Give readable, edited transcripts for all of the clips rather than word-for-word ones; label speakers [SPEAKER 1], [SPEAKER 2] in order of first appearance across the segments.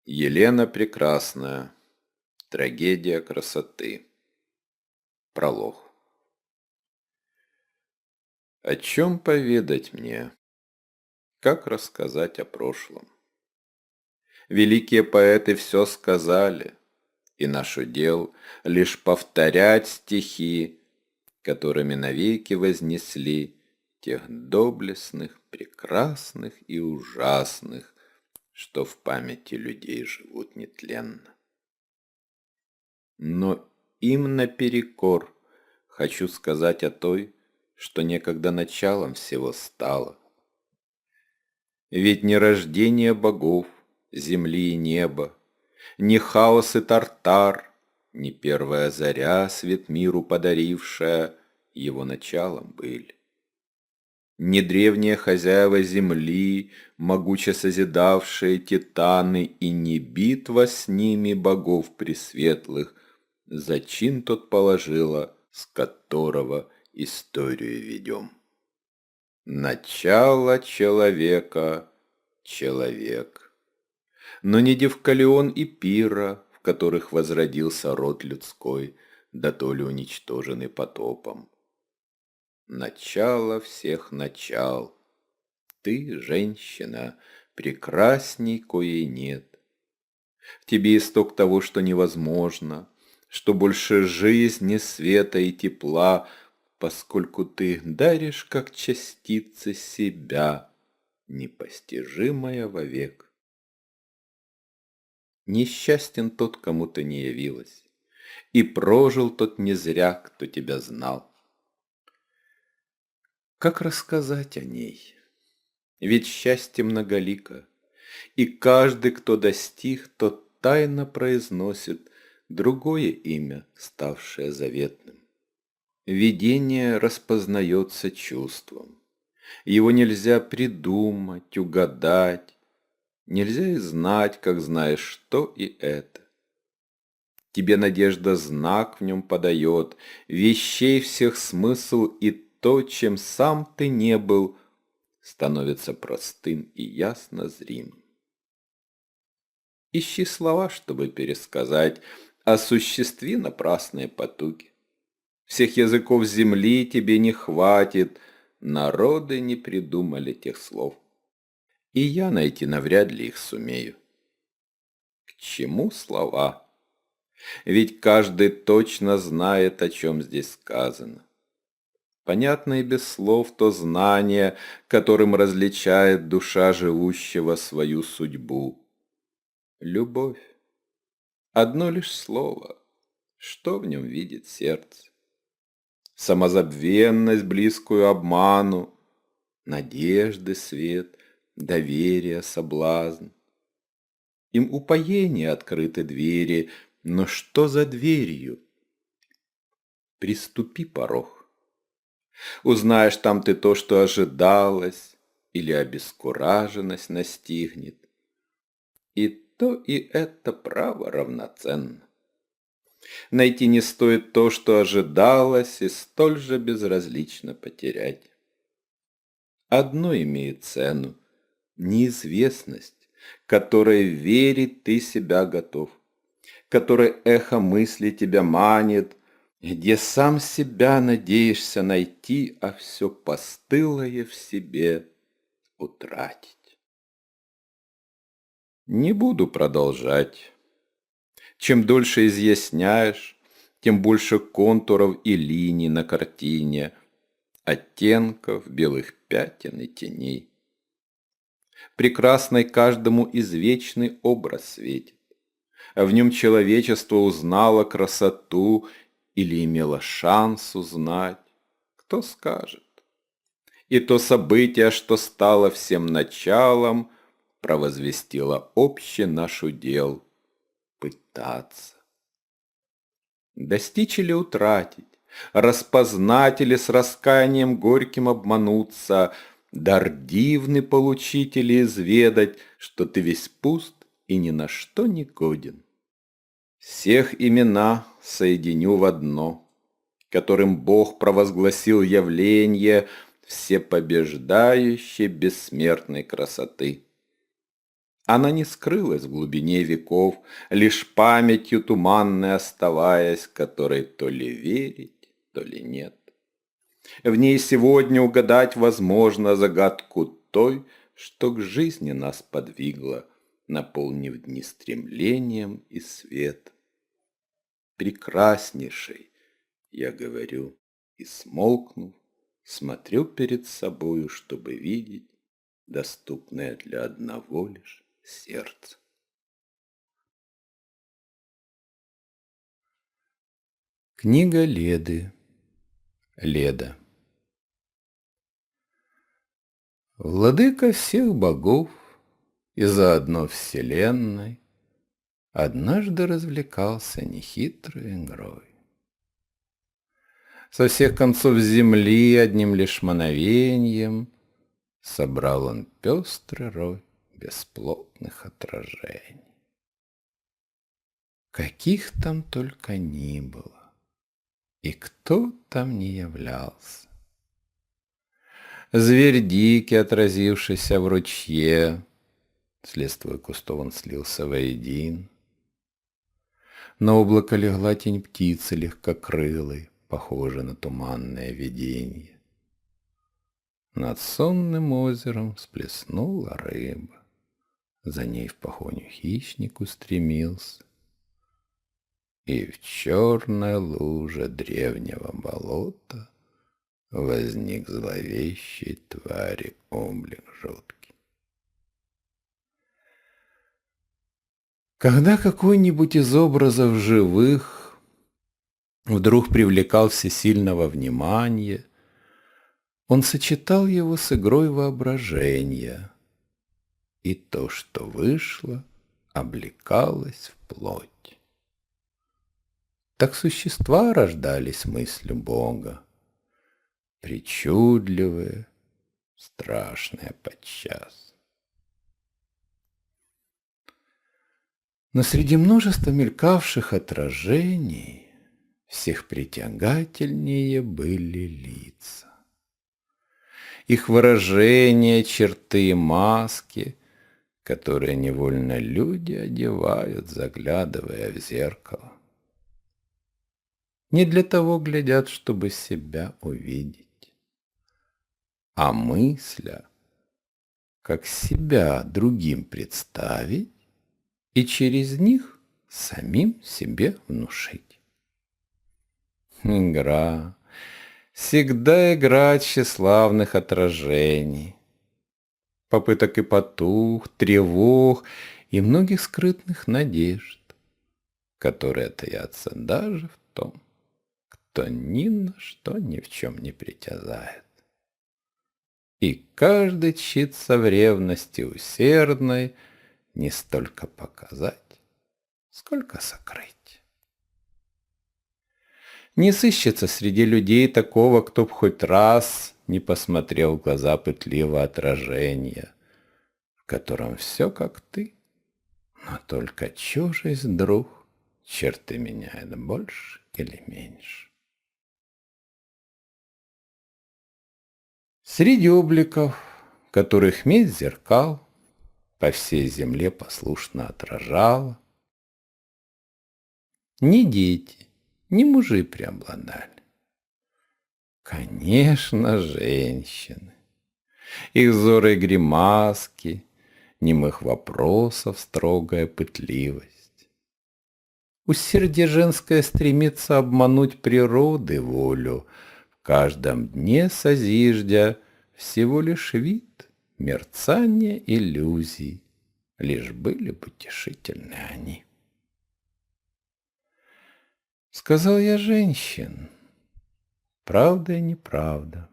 [SPEAKER 1] Елена Прекрасная. Трагедия красоты. Пролог. О чем поведать мне? Как рассказать о прошлом? Великие поэты все сказали, и наш удел лишь повторять стихи, которыми навеки вознесли тех доблестных, прекрасных и ужасных, что в памяти людей живут нетленно. Но им наперекор хочу сказать о той, что некогда началом всего стало. Ведь не рождение богов, земли и неба, ни хаос и тартар, ни первая заря, свет миру подарившая, его началом были. Не древние хозяева земли, могуче созидавшие титаны, и не битва с ними богов пресветлых, зачин тот положила, с которого историю ведем. Начало человека — человек. Но не Девкалион и Пира, в которых возродился род людской, да то ли уничтоженный потопом. Начало всех начал. Ты, женщина, прекрасней коей нет. В тебе исток того, что невозможно, что больше жизни, света и тепла, поскольку ты даришь, как частицы себя, непостижимая вовек. Несчастен тот, кому ты не явилась, и прожил тот не зря, кто тебя знал. Как рассказать о ней? Ведь счастье многолико, и каждый, кто достиг, тот тайно произносит другое имя, ставшее заветным. Видение распознается чувством. Его нельзя придумать, угадать. Нельзя и знать, как знаешь, что и это. Тебе надежда знак в нем подает, вещей всех смысл, и то, чем сам ты не был, становится простым и ясно зримым. Ищи слова, чтобы пересказать, осуществи напрасные потуги. Всех языков земли тебе не хватит, народы не придумали тех слов. И я найти навряд ли их сумею. К чему слова? Ведь каждый точно знает, о чем здесь сказано. Понятно и без слов то знание, которым различает душа живущего свою судьбу. Любовь. Одно лишь слово. Что в нем видит сердце? Самозабвенность, близкую обману, надежды свет, доверие, соблазн. Им упоение открыты двери, но что за дверью? Приступи порог. Узнаешь там ты то, что ожидалось, или обескураженность настигнет. И то, и это право равноценно. Найти не стоит то, что ожидалось, и столь же безразлично потерять. Одно имеет цену — неизвестность, которой верить ты себя готов, которой эхо мысли тебя манит, где сам себя надеешься найти, а все постылое в себе утратить. Не буду продолжать. Чем дольше изъясняешь, тем больше контуров и линий на картине, оттенков, белых пятен и теней. Прекрасный каждому извечный образ светит. А в нем человечество узнало красоту или имело шанс узнать. Кто скажет? И то событие, что стало всем началом, провозвестило общий наш удел — пытаться. Достичь или утратить, распознать или с раскаянием горьким обмануться, дар дивный получить или изведать, что ты весь пуст и ни на что не годен. Всех имена соединю в одно, которым Бог провозгласил явление всепобеждающей бессмертной красоты. Она не скрылась в глубине веков, лишь памятью туманной оставаясь, которой то ли верить, то ли нет. В ней сегодня угадать возможно загадку той, что к жизни нас подвигло, наполнив дни стремлением и свет. Прекраснейшей, я говорю, и смолкнув, смотрю перед собою, чтобы видеть доступное для одного лишь сердца. Книга Леды. Леда. Владыка всех богов и заодно вселенной однажды развлекался нехитрой игрой. Со всех концов земли одним лишь мановеньем собрал он пестрый рой бесплотных отражений. Каких там только ни было, и кто там не являлся. Зверь дикий, отразившийся в ручье, с листвой кустов он слился воедин. На облако легла тень птицы легкокрылой, похожей на туманное виденье. Над сонным озером сплеснула рыба, за ней в погоню хищник устремился. И в черной луже древнего болота возник зловещей твари облик жуткий. Когда какой-нибудь из образов живых вдруг привлекал всесильного внимания, он сочетал его с игрой воображения, и то, что вышло, облекалось в плоть. Так существа рождались мыслью Бога, причудливые, страшные подчас. Но среди множества мелькавших отражений всех притягательнее были лица. Их выражения, черты и маски, которые невольно люди одевают, заглядывая в зеркало. Не для того глядят, чтобы себя увидеть, а мысля, как себя другим представить и через них самим себе внушить. Игра, всегда игра тщеславных отражений, попыток и потуг, тревог и многих скрытных надежд, которые таятся даже в том, кто ни на что ни в чем не притязает. И каждый тщится в ревности усердной не столько показать, сколько сокрыть. Не сыщется среди людей такого, кто б хоть раз не посмотрел в глаза пытливого отражения, в котором все как ты, но только чужесть друг черты меняет больше или меньше. Среди обликов, которых медь зеркал по всей земле послушно отражала, ни дети, ни мужи преобладали. Конечно, женщины. Их взоры и гримаски, немых вопросов строгая пытливость. Усердие женское стремится обмануть природы волю, в каждом дне созиждя всего лишь вид, мерцание иллюзий, лишь были бы утешительны они. Сказал я женщин, правда и неправда.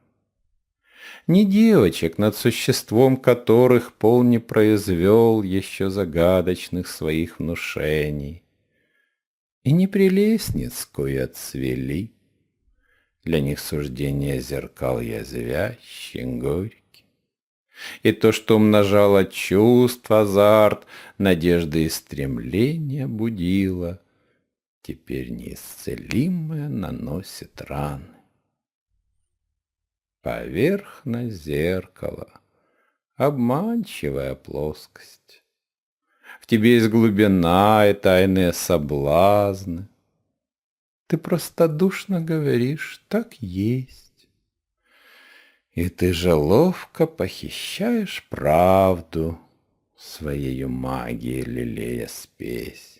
[SPEAKER 1] Не девочек, над существом которых пол не произвел еще загадочных своих внушений, и не прелестниц, кои отцвели. Для них суждения зеркал язвящий, горький. И то, что умножало чувств, азарт, надежды и стремления будило, теперь неисцелимое наносит раны. Поверхность зеркала — обманчивая плоскость, В тебе есть глубина и тайные соблазны. Ты простодушно говоришь, так есть. И ты же ловко похищаешь правду, своею магией лелея спесь.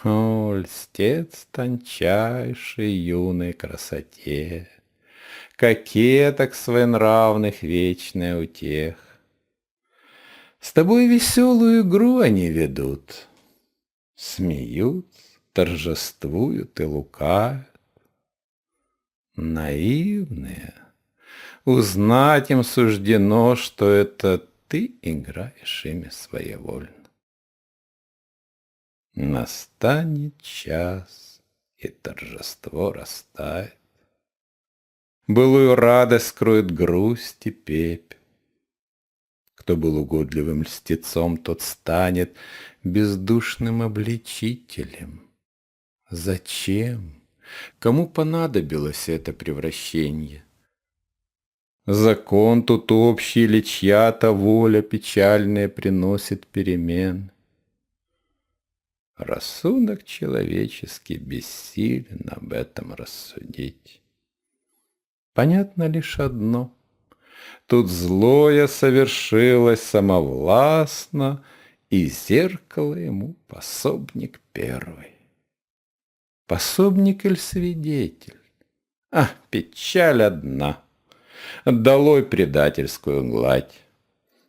[SPEAKER 1] О, льстец тончайшей юной красоте, кокеток своенравных вечная утех. С тобой веселую игру они ведут, смеются, торжествуют и лукавят. Наивные, узнать им суждено, что это ты играешь ими своевольно. Настанет час, и торжество растает. Былую радость скроет грусть и пепел. Кто был угодливым льстецом, тот станет бездушным обличителем. Зачем? Кому понадобилось это превращение? Закон тут общий или чья-то воля печальная приносит перемен? Рассудок человеческий бессилен об этом рассудить. Понятно лишь одно. Тут злое совершилось самовластно, и зеркало ему пособник первый. Пособник или свидетель? А, печаль одна. Долой предательскую гладь.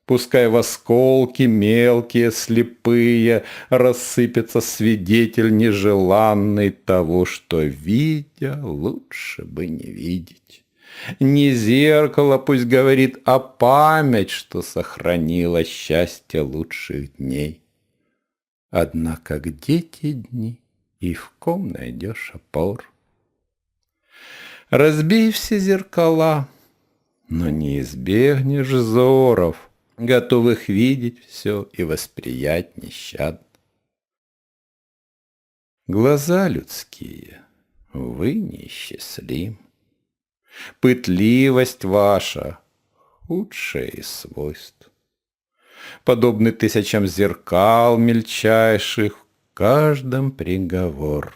[SPEAKER 1] Пускай в осколки мелкие, слепые рассыпется свидетель нежеланный того, что, видя, лучше бы не видеть. Не зеркало пусть говорит, а память, что сохранила счастье лучших дней. Однако где те дни, и в ком найдешь опор? Разбей все зеркала, но не избегнешь взоров, готовых видеть все и восприять нещадно. Глаза людские, вы неисчислимы. Пытливость ваша — худшее из свойств. Подобны тысячам зеркал мельчайших, в каждом приговор.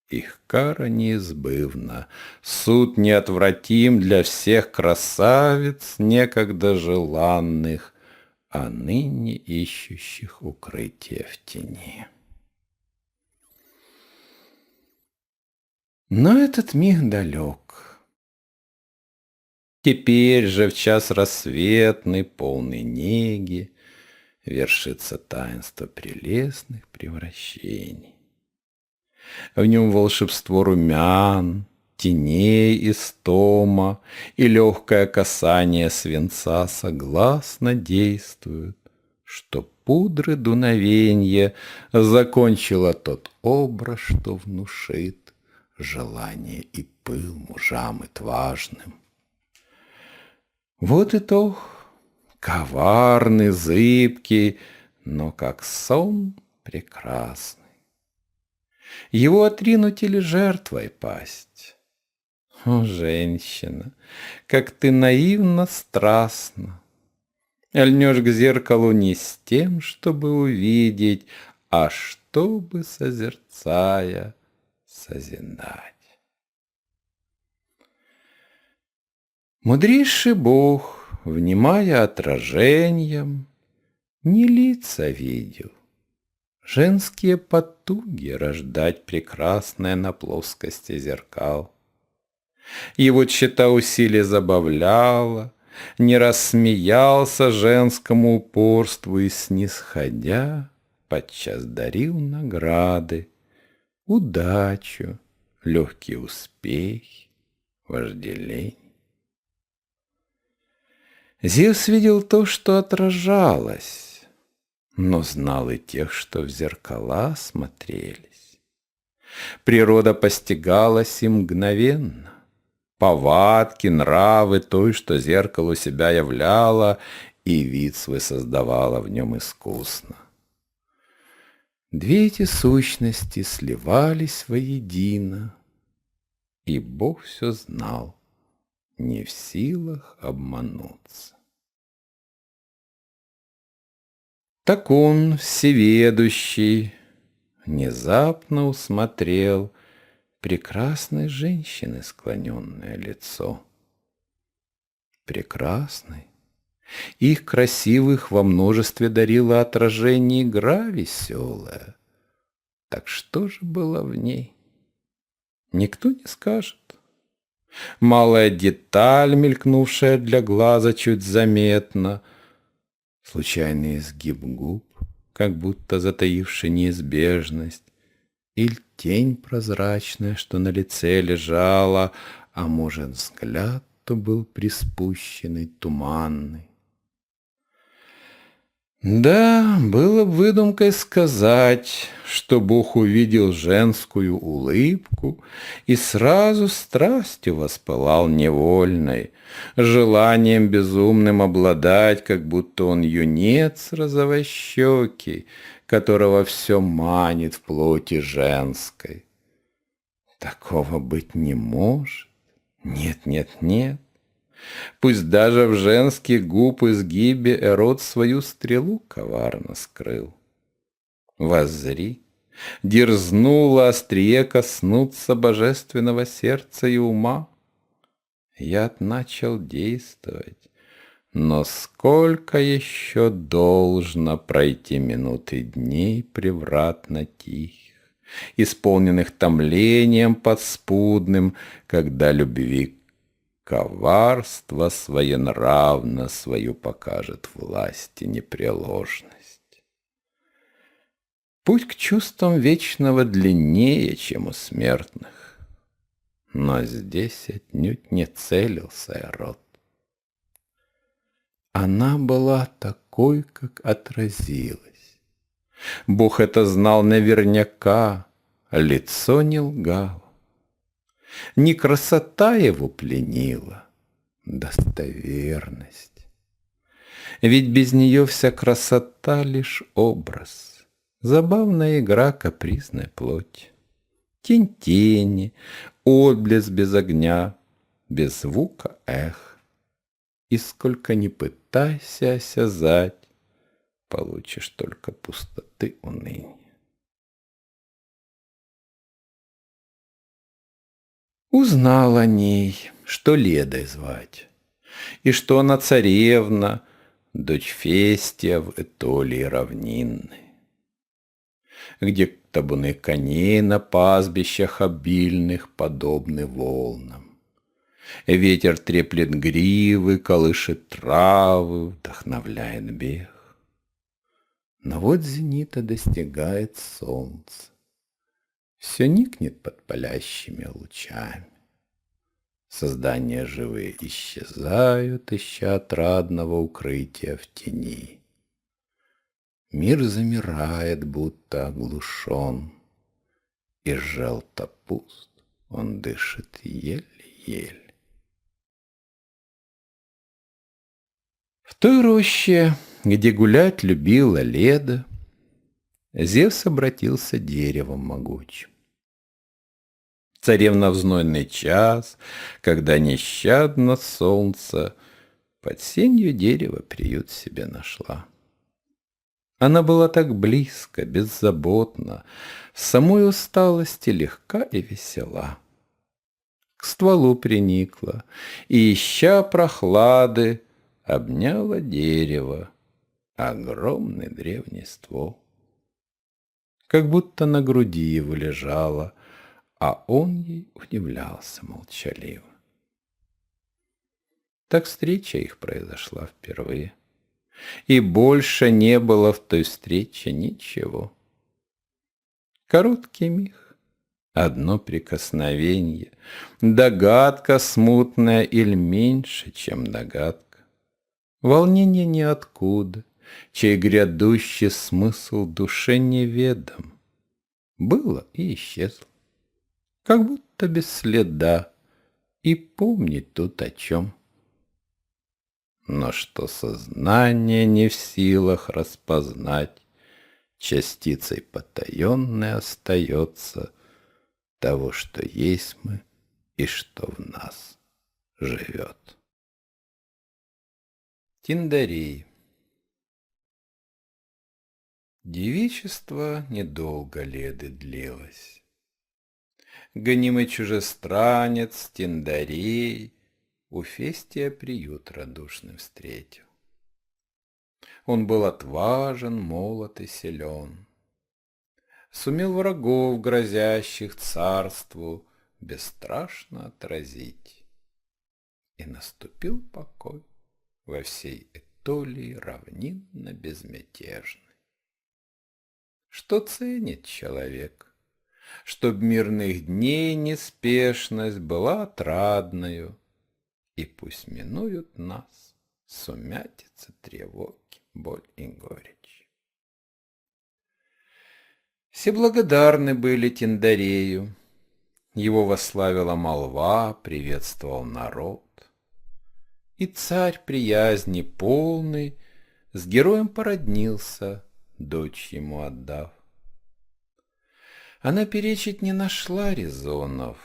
[SPEAKER 1] Их кара неизбывна, суд неотвратим для всех красавиц, некогда желанных, а ныне ищущих укрытие в тени. Но этот миг далек. Теперь же в час рассветный, полный неги, вершится таинство прелестных превращений. В нем волшебство румян, теней истома и легкое касание свинца согласно действуют, что пудры дуновенье закончило тот образ, что внушит желание и пыл мужам отважным. Вот итог, коварный, зыбкий, но как сон прекрасный. Его отринуть или жертвой пасть? О, женщина, как ты наивно страстна! Льнешь к зеркалу не с тем, чтобы увидеть, а чтобы, созерцая, созидать. Мудрейший Бог, внимая отражением, не лица видел, женские потуги рождать прекрасное на плоскости зеркал. Его чета усилие забавляла, не рассмеялся женскому упорству и, снисходя, подчас дарил награды, удачу, легкий успех, вожделение. Зевс видел то, что отражалось, но знал и тех, что в зеркала смотрелись. Природа постигалась им мгновенно. Повадки, нравы той, что зеркалу себя являла, и вид свой создавала в нем искусно. Две эти сущности сливались воедино, и Бог все знал, не в силах обмануться. Так он, всеведущий, внезапно усмотрел прекрасной женщины склоненное лицо. Прекрасной. Их красивых во множестве дарила отражение игра веселая. Так что же было в ней? Никто не скажет. Малая деталь, мелькнувшая для глаза чуть заметно, случайный изгиб губ, как будто затаивший неизбежность, или тень прозрачная, что на лице лежала, а может, взгляд то был приспущенный, туманный. Да, было бы выдумкой сказать, что Бог увидел женскую улыбку и сразу страстью воспылал невольной, желанием безумным обладать, как будто он юнец розовощекий, которого все манит в плоти женской. Такого быть не может. Нет, нет, нет. Пусть даже в женских губ изгибе Эрот свою стрелу коварно скрыл. Воззри, дерзнуло острие коснуться божественного сердца и ума. Яд начал действовать, но сколько еще должно пройти минуты дней превратно тихих, исполненных томлением подспудным, когда любви коварство своенравно свою покажет власти непреложность. Путь к чувствам вечного длиннее, чем у смертных, но здесь отнюдь не целился Эрот. Она была такой, как отразилась. Бог это знал наверняка, лицо не лгало. Не красота его пленила, достоверность. Ведь без нее вся красота — лишь образ, забавная игра капризной плоти. Тень тени, отблеск без огня, без звука эх. И сколько ни пытайся осязать, получишь только пустоты уныния. Узнал о ней, что Ледой звать, и что она царевна, дочь Фестия в Этолии равнинной, где табуны коней на пастбищах обильных подобны волнам. Ветер треплет гривы, колышет травы, вдохновляет бег. Но вот зенита достигает солнце, все никнет под палящими лучами. Создания живые исчезают, ища отрадного укрытия в тени. Мир замирает, будто оглушен, и желто пуст, он дышит еле-еле. В той роще, где гулять любила Леда, Зевс обратился деревом могучим. Царевна в знойный час, когда нещадно солнце, под сенью дерева приют себе нашла. Она была так близко, беззаботна, в самой усталости легка и весела. К стволу приникла и, ища прохлады, обняла дерево, огромный древний ствол. Как будто на груди его лежала, а он ей удивлялся молчаливо. Так встреча их произошла впервые. И больше не было в той встрече ничего. Короткий миг, одно прикосновение, догадка смутная или меньше, чем догадка. Волнение ниоткуда, чей грядущий смысл душе неведом. Было и исчезло, как будто без следа, и помнить тут о чем. Но что сознание не в силах распознать, частицей потаенной остается того, что есть мы и что в нас живет. Тиндарей. Девичество недолго леды длилось. Гонимый чужестранец Тиндарей у Фестия приют радушный встретил. Он был отважен, молод и силен. Сумел врагов, грозящих царству, бесстрашно отразить. И наступил покой во всей Этолии равнинно безмятежный. Что ценит человек? Чтоб мирных дней неспешность была отрадною, и пусть минуют нас сумятица, тревоги, боль и горечь. Все благодарны были Тиндарею, его восславила молва, приветствовал народ. И царь приязни полный с героем породнился, дочь ему отдав. Она перечить не нашла резонов,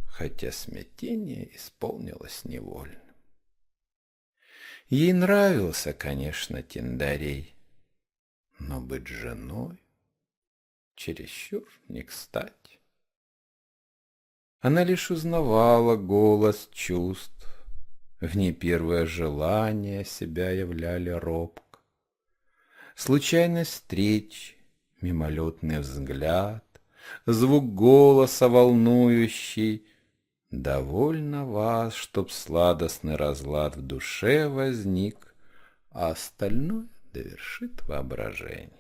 [SPEAKER 1] хотя смятение исполнилось невольно. Ей нравился, конечно, Тиндарей, но быть женой чересчур не кстати. Она лишь узнавала голос чувств, в ней первое желание себя являли робко. Случайность встреч, мимолетный взгляд, звук голоса волнующий. Довольно вас, чтоб сладостный разлад в душе возник, а остальное довершит воображение.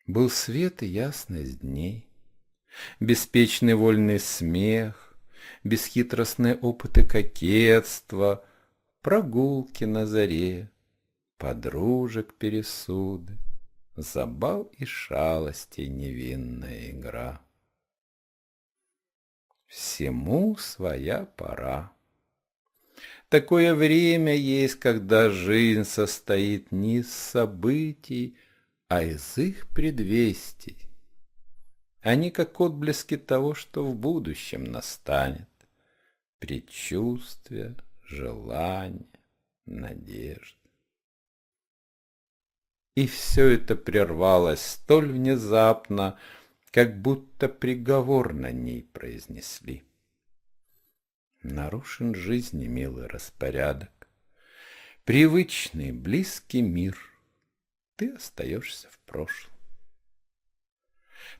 [SPEAKER 1] Был свет и ясность дней, беспечный вольный смех, бесхитростные опыты кокетства, прогулки на заре, подружек пересуды, забав и шалостей невинная игра. Всему своя пора. Такое время есть, когда жизнь состоит не из событий, а из их предвестий. Они как отблески того, что в будущем настанет. Предчувствия, желания, надежды. И все это прервалось столь внезапно, как будто приговор на ней произнесли. Нарушен жизни милый распорядок, привычный, близкий мир, ты остаешься в прошлом.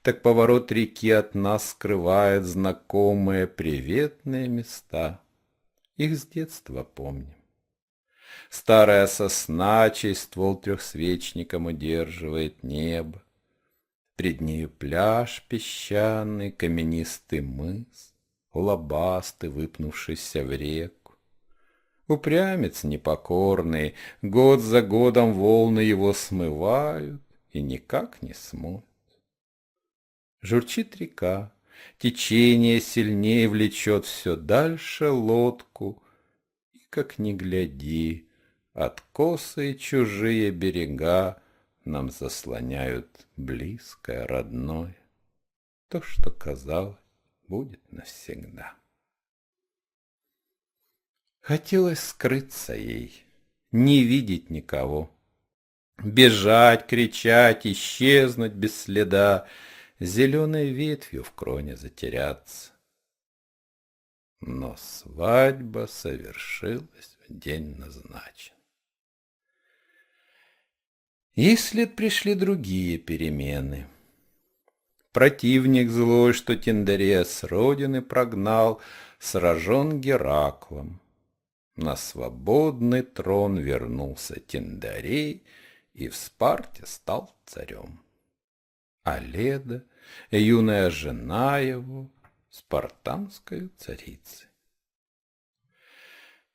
[SPEAKER 1] Так поворот реки от нас скрывает знакомые приветные места. Их с детства помним. Старая сосна, чей ствол трехсвечником удерживает небо. Пред нею пляж песчаный, каменистый мыс, лобастый, выпнувшийся в реку. Упрямец непокорный, год за годом волны его смывают и никак не смоют. Журчит река, течение сильнее влечет все дальше лодку, и, как ни гляди, откосы и чужие берега нам заслоняют близкое, родное, то, что казалось, будет навсегда. Хотелось скрыться ей, не видеть никого, бежать, кричать, исчезнуть без следа, зеленой ветвью в кроне затеряться. Но свадьба совершилась в день назначен. Ей вслед пришли другие перемены. Противник злой, что Тиндарея с родины прогнал, сражен Гераклом. На свободный трон вернулся Тиндарей и в Спарте стал царем. А Леда, юная жена его, спартанскою царицей.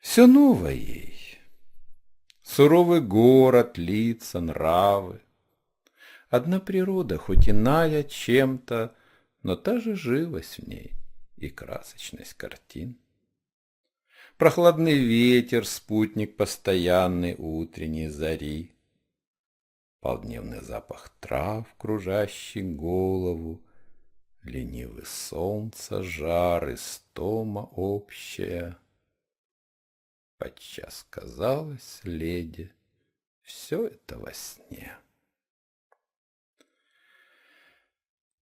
[SPEAKER 1] Все новое ей. Суровый город, лица, нравы. Одна природа, хоть иная чем-то, но та же живость в ней и красочность картин. Прохладный ветер, спутник постоянный утренней зари. Полдневный запах трав, кружащий голову, ленивый солнца жар, истома общая. Подчас казалось леди, Все это во сне.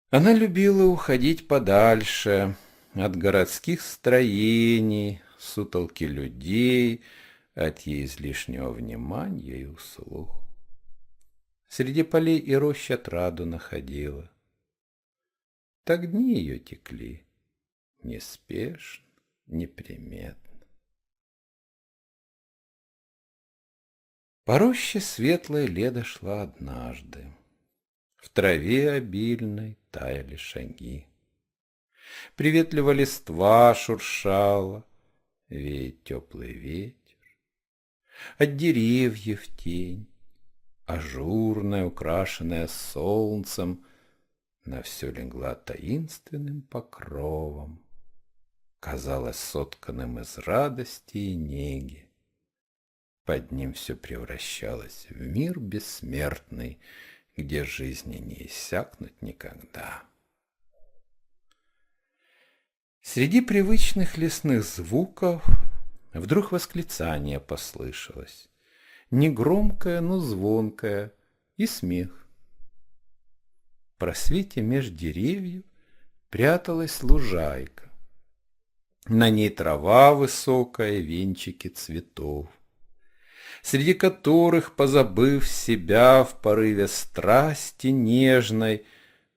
[SPEAKER 1] Она любила уходить подальше от городских строений, сутолки людей, от ей излишнего внимания и услуг. Среди полей и рощ отраду находила. Так дни ее текли, неспешно, неприметно. По роще светлая Леда шла однажды. В траве обильной таяли шаги. Приветливо листва шуршала, веет теплый ветер. От деревьев тень, ажурная, украшенная солнцем, на все легла таинственным покровом, казалось сотканным из радости и неги. Под ним все превращалось в мир бессмертный, где жизни не иссякнуть никогда. Среди привычных лесных звуков вдруг восклицание послышалось. Негромкое, но звонкое, и смех. В просвете меж деревьев пряталась лужайка. На ней трава высокая, венчики цветов, среди которых, позабыв себя в порыве страсти нежной,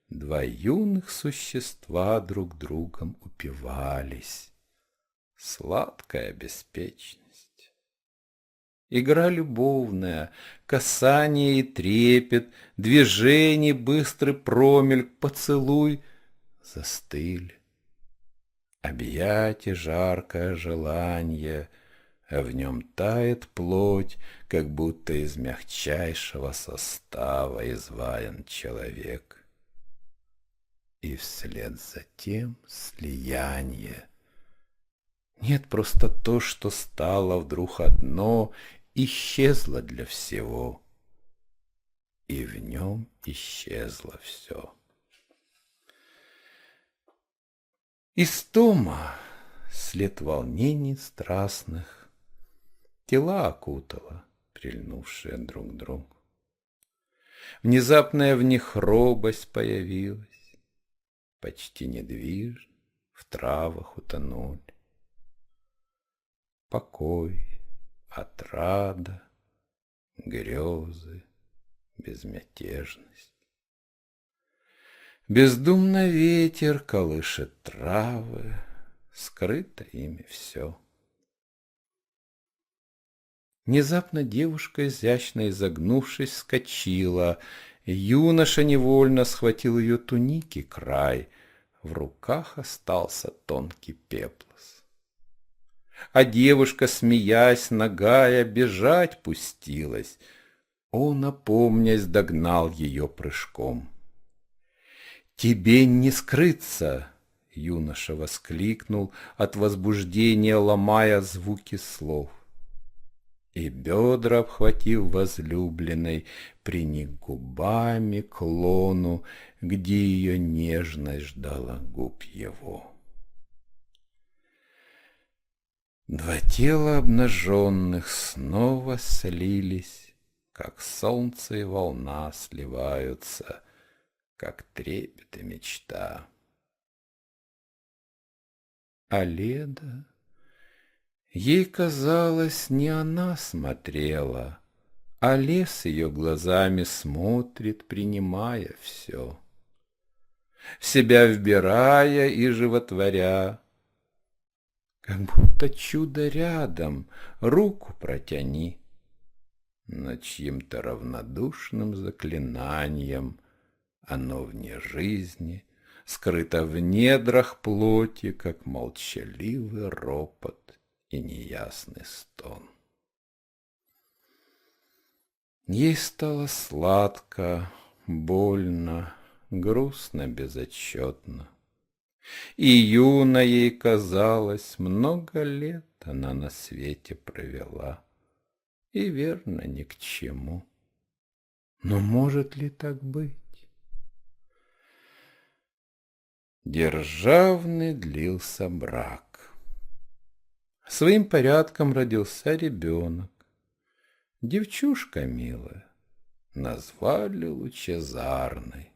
[SPEAKER 1] два юных существа друг другом упивались. Сладкая беспечность. Игра любовная, касание и трепет, движение, быстрый промельк, поцелуй застыли. Объятие, жаркое желание, а в нем тает плоть, как будто из мягчайшего состава изваян человек. И вслед за тем слияние. Нет, просто то, что стало вдруг одно, исчезло для всего. И в нем исчезло все. Истома, след волнений страстных, тела окутала, прильнувшие друг к другу. Внезапная в них робость появилась, почти недвижно в травах утонули. Покой, отрада, грезы, безмятежность. Бездумно ветер колышет травы, скрыто ими все. Внезапно девушка, изящно изогнувшись, вскочила. Юноша невольно схватил ее туники край. В руках остался тонкий пеплос. А девушка, смеясь, нагая, бежать пустилась. Он, опомнясь, догнал ее прыжком. «Тебе не скрыться!» — юноша воскликнул, от возбуждения ломая звуки слов. И бедра, обхватив возлюбленной, приник губами к лону, где ее нежность ждала губ его. Два тела обнаженных снова слились, как солнце и волна сливаются, как трепет и мечта. А Леда, ей казалось, не она смотрела, а лес ее глазами смотрит, принимая все, в себя вбирая и животворя. Как будто чудо рядом, руку протяни, но чьим-то равнодушным заклинанием оно вне жизни, скрыто в недрах плоти, как молчаливый ропот и неясный стон. Ей стало сладко, больно, грустно, безотчетно. И юно ей казалось, много лет она на свете провела, и верно ни к чему. Но может ли так быть? Державный длился брак. Своим порядком родился ребенок. Девчушка милая, назвали лучезарной,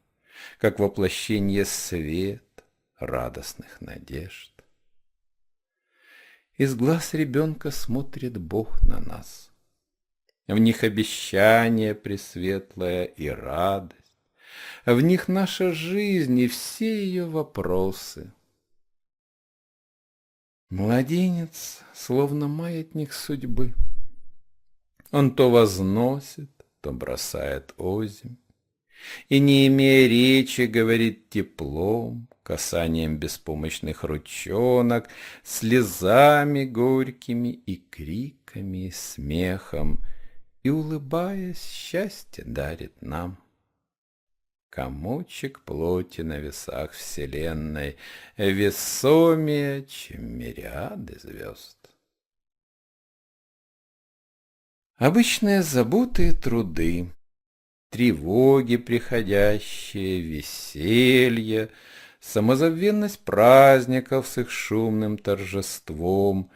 [SPEAKER 1] как воплощение свет радостных надежд. Из глаз ребенка смотрит Бог на нас. В них обещание пресветлое и радость, в них наша жизнь и все ее вопросы. Младенец, словно маятник судьбы, он то возносит, то бросает озимь, и, не имея речи, говорит теплом, касанием беспомощных ручонок, слезами горькими и криками, и смехом, и, улыбаясь, счастье дарит нам. Комочек плоти на весах вселенной весомее, чем мириады звезд. Обычные заботы и труды, тревоги приходящие, веселье, самозабвенность праздников с их шумным торжеством,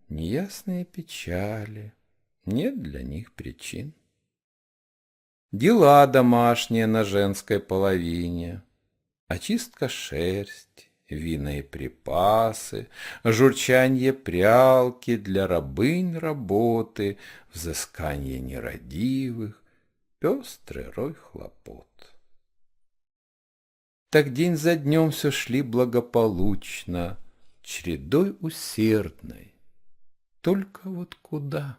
[SPEAKER 1] неясные печали, нет для них причин. Дела домашние на женской половине, очистка шерсти, винные припасы, журчанье прялки для рабынь работы, взыскание нерадивых, пестрый рой хлопот. Так день за днем все шли благополучно, чередой усердной. Только вот куда?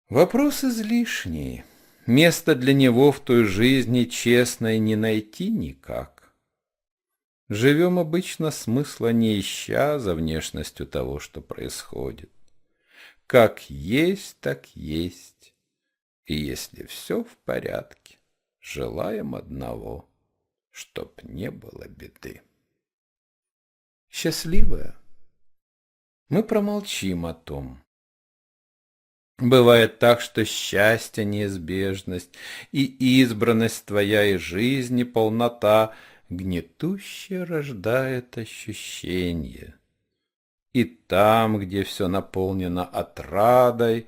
[SPEAKER 1] Вопрос излишний. Места для него в той жизни честной не найти никак. Живем обычно смысла не ища за внешностью того, что происходит. Как есть, так есть. И если все в порядке, желаем одного, чтоб не было беды. Счастливая, мы промолчим о том. Бывает так, что счастье, неизбежность и избранность твоя и жизни, полнота гнетуще рождает ощущение. И там, где все наполнено отрадой,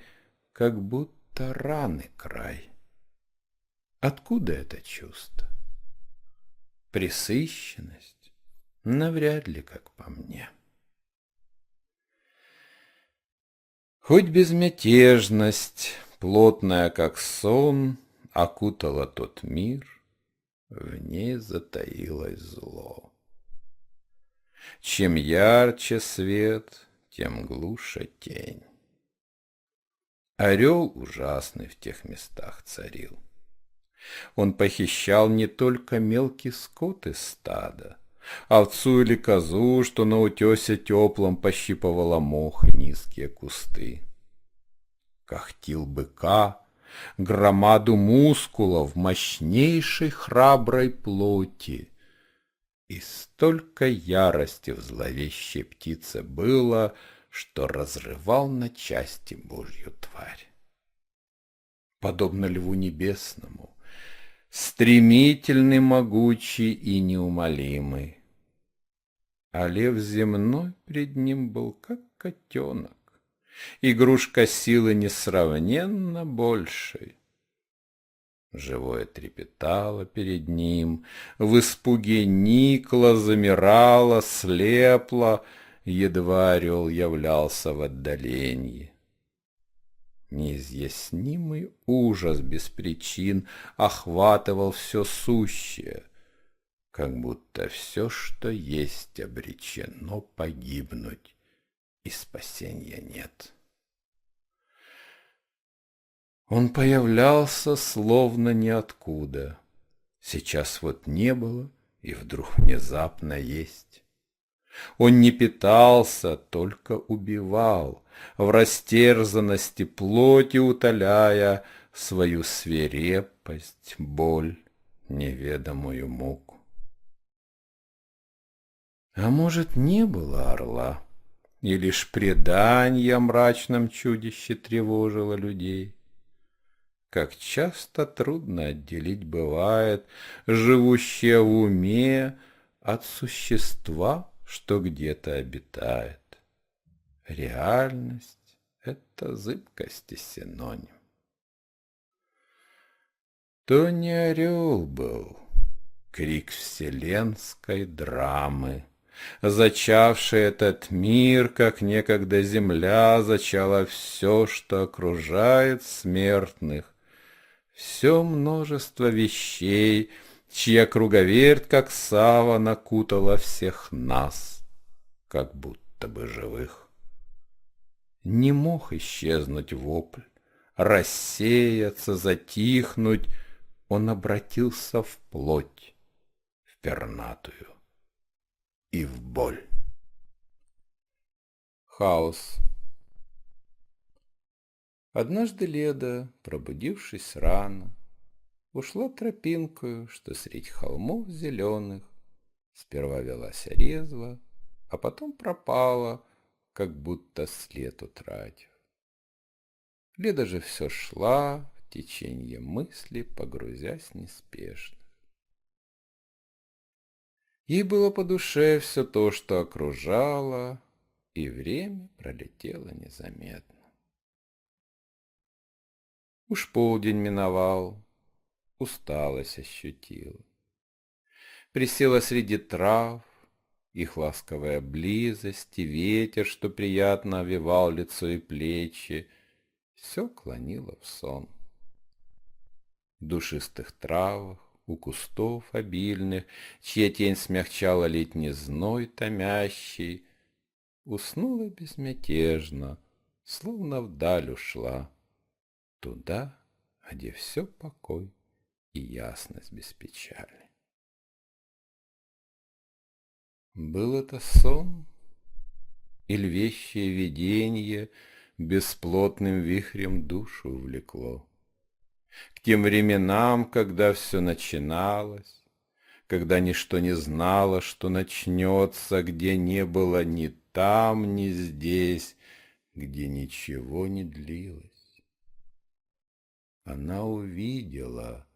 [SPEAKER 1] как будто раны край. Откуда это чувство? Пресыщенность? Навряд ли, как по мне. Хоть безмятежность, плотная как сон, окутала тот мир, в ней затаилось зло. Чем ярче свет, тем глуше тень. Орел ужасный в тех местах царил. Он похищал не только мелкий скот из стада, овцу или козу, что на утесе теплом пощипывала мох низкие кусты. Когтил быка, громаду мускулов мощнейшей храброй плоти. И столько ярости в зловещей птице было, что разрывал на части Божью тварь. Подобно льву небесному, стремительный, могучий и неумолимый. А лев земной пред ним был как котенок, игрушка силы несравненно большей. Живое трепетало перед ним, в испуге никло, замирало, слепло, едва орел являлся в отдалении. Неизъяснимый ужас без причин охватывал все сущее, как будто все, что есть, обречено погибнуть, и спасения нет. Он появлялся словно ниоткуда. Сейчас вот не было, и вдруг внезапно есть. Он не питался, только убивал, в растерзанности плоти утоляя свою свирепость, боль, неведомую муку. А может, не было орла, и лишь предание о мрачном чудище тревожило людей? Как часто трудно отделить бывает живущее в уме от существа, что где-то обитает. Реальность, это зыбкости синоним. То не орел был, крик вселенской драмы, зачавший этот мир, как некогда земля зачала все, что окружает смертных, все множество вещей, чья круговерть, как сава, накутала всех нас, как будто бы живых. Не мог исчезнуть вопль, рассеяться, затихнуть, он обратился в плоть, в пернатую и в боль. Хаос. Однажды Леда, пробудившись рано, ушла тропинкою, что средь холмов зеленых сперва велась резво, а потом пропала, как будто след утратив. Леда же все шла в течение мысли, погрузясь неспешно. Ей было по душе все то, что окружало, и время пролетело незаметно. Уж полдень миновал, усталость ощутила. Присела среди трав, их ласковая близость и ветер, что приятно овевал лицо и плечи, все клонило в сон. В душистых травах, у кустов обильных, чья тень смягчала летний зной томящий, уснула безмятежно, словно вдаль ушла, туда, где все покой и ясность без печали. Был это сон или вещее виденье бесплотным вихрем душу увлекло? К тем временам, когда все начиналось, когда ничто не знало, что начнется, где не было ни там, ни здесь, где ничего не длилось. Она увидела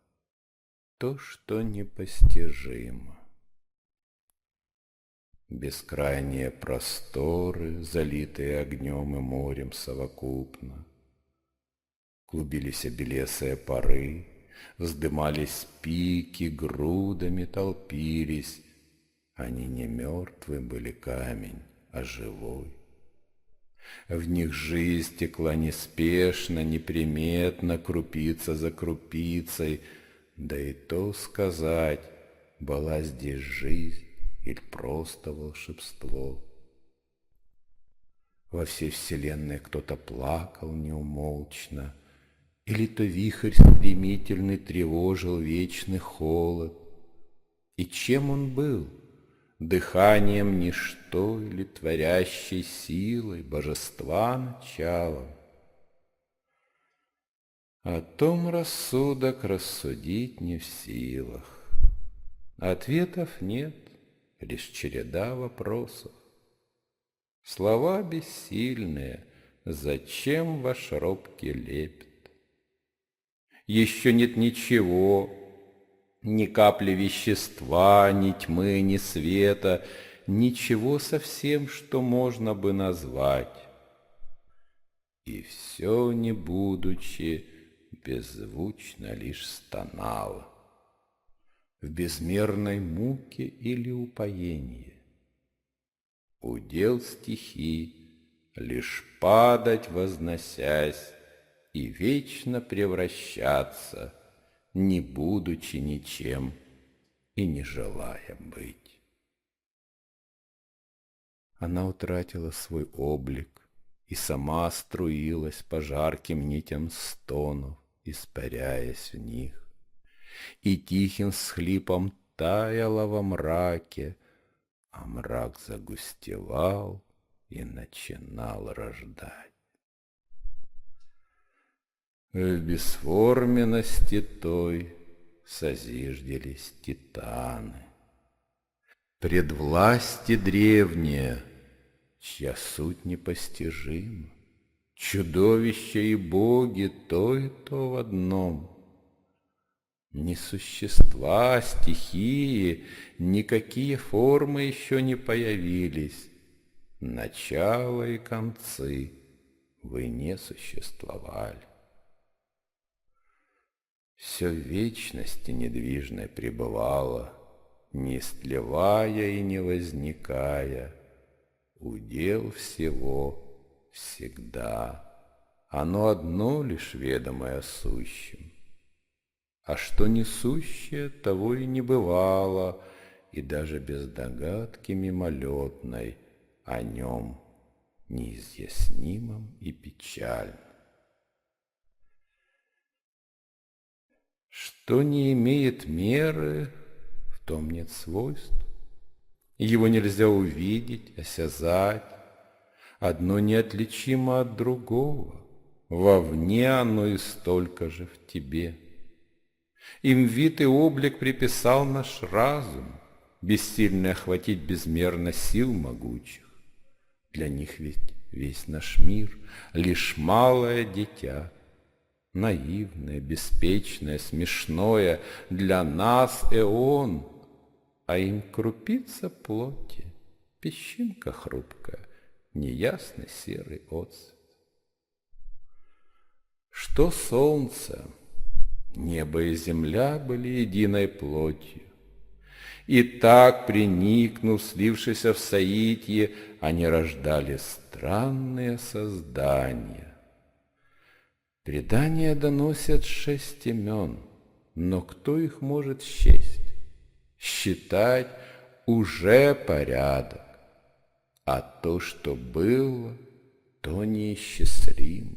[SPEAKER 1] то, что непостижимо. Бескрайние просторы, залитые огнем и морем совокупно. Клубились белесые пары, вздымались пики, грудами толпились. Они не мертвый были камень, а живой. В них жизнь текла неспешно, неприметно, крупица за крупицей. Да и то сказать, была здесь жизнь или просто волшебство. Во всей вселенной кто-то плакал неумолчно, или то вихрь стремительный тревожил вечный холод. И чем он был? Дыханием ничто или творящей силой божества начала? О том рассудок рассудить не в силах. Ответов нет, лишь череда вопросов. Слова бессильные, зачем ваш робкий лепет? Еще нет ничего, ни капли вещества, ни тьмы, ни света, ничего совсем, что можно бы назвать. И все, не будучи, беззвучно лишь стонало в безмерной муке или упоении. Удел стихи лишь падать, возносясь, и вечно превращаться, не будучи ничем и не желая быть. Она утратила свой облик и сама струилась по жарким нитям стонов, испаряясь в них, и тихим всхлипом таяла во мраке, а мрак загустевал и начинал рождать. В бесформенности той созиждились титаны. Пред власти древние, чья суть непостижима, чудовища и боги то и то в одном. Ни существа, стихии, никакие формы еще не появились, начало и концы вы не существовали. Все в вечности недвижной пребывало, не истлевая и не возникая, удел всего всегда. Оно одно лишь ведомое сущим. А что несущее, того и не бывало, и даже без догадки мимолетной о нем неизъяснимом и печальном. Что не имеет меры, в том нет свойств. Его нельзя увидеть, осязать. Одно неотличимо от другого. Вовне оно и столько же в тебе. Им вид и облик приписал наш разум, бессильный охватить безмерно сил могучих. Для них ведь весь наш мир — лишь малое дитя, наивное, беспечное, смешное, для нас эон, а им крупица плоти, песчинка хрупкая, неясный серый отцвет. Что солнце, небо и земля были единой плотью. И так, приникнув, слившись в соитие, они рождали странные создания. Предания доносят 6 имен, но кто их может счесть? Считать уже порядок, а то, что было, то неисчислимо.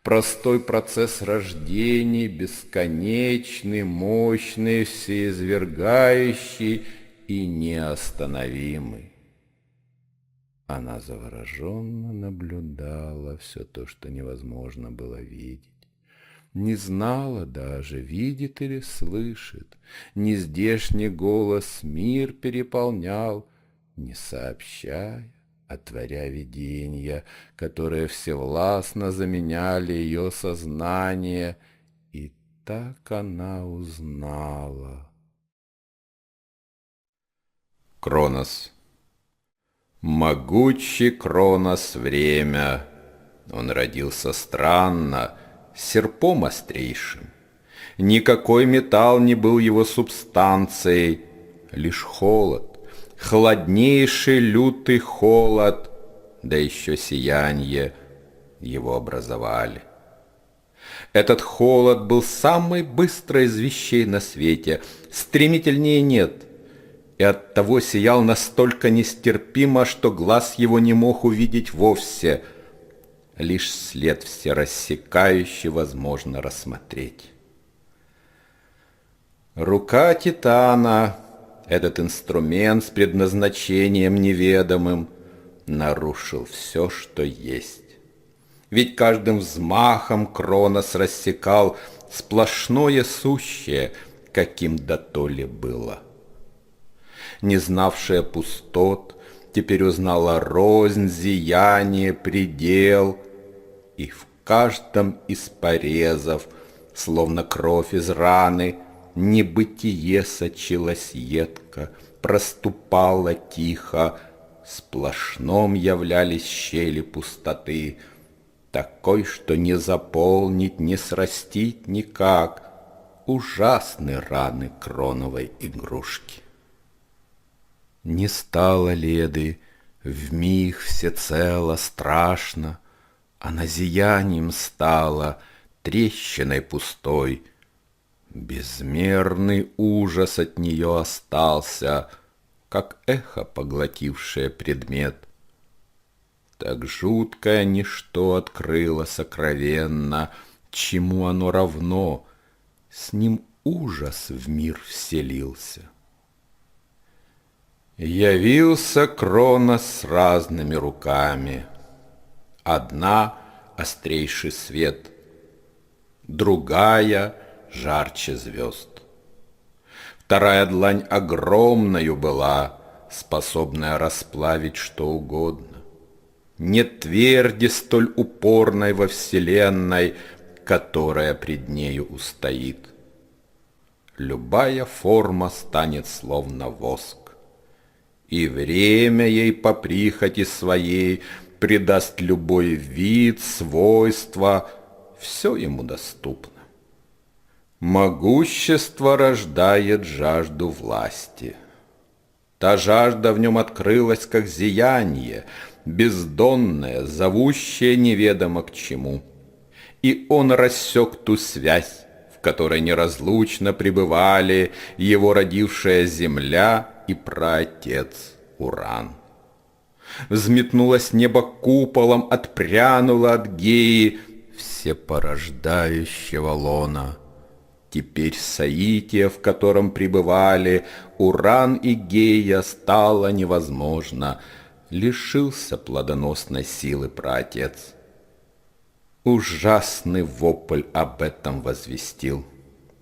[SPEAKER 1] Простой процесс рождения, бесконечный, мощный, всеизвергающий и неостановимый. Она завороженно наблюдала все то, что невозможно было видеть. Не знала даже, видит или слышит. Нездешний голос мир переполнял, не сообщая, отворя видения, которые всевластно заменяли ее сознание. И так она узнала. Кронос. Могучий Кронос время. Он родился странно, серпом острейшим. Никакой металл не был его субстанцией, лишь холод, холоднейший лютый холод, да еще сияние его образовали. Этот холод был самой быстрой из вещей на свете, стремительнее нет, и оттого сиял настолько нестерпимо, что глаз его не мог увидеть вовсе. Лишь след всерассекающий возможно рассмотреть. Рука Титана, этот инструмент с предназначением неведомым, нарушил все, что есть. Ведь каждым взмахом Кронос рассекал сплошное сущее, каким дотоле было. Не знавшая пустот, теперь узнала рознь, зияние, предел, и в каждом из порезов, словно кровь из раны, небытие сочилось едко, проступало тихо, сплошном являлись щели пустоты, такой, что не заполнить, не срастить никак, ужасны раны кроновой игрушки. Не стало Леды вмиг всецело страшно, она зиянием стала, трещиной пустой. Безмерный ужас от нее остался, как эхо, поглотившее предмет. Так жуткое ничто открыло сокровенно, чему оно равно, с ним ужас в мир вселился. Явился Кронос с разными руками. Одна — острейший свет, другая — жарче звезд. Вторая длань огромною была, способная расплавить что угодно. Нет тверди столь упорной во вселенной, которая пред нею устоит. Любая форма станет словно воск, и время ей по прихоти своей придаст любой вид, свойство, все ему доступно. Могущество рождает жажду власти. Та жажда в нем открылась, как зияние, бездонное, зовущее неведомо к чему. И он рассек ту связь, в которой неразлучно пребывали его родившая земля и праотец Уран. Взметнулось небо куполом, отпрянуло от Геи всепорождающего лона. Теперь соитие, в котором пребывали Уран и Гея, стало невозможно. Лишился плодоносной силы праотец. Ужасный вопль об этом возвестил.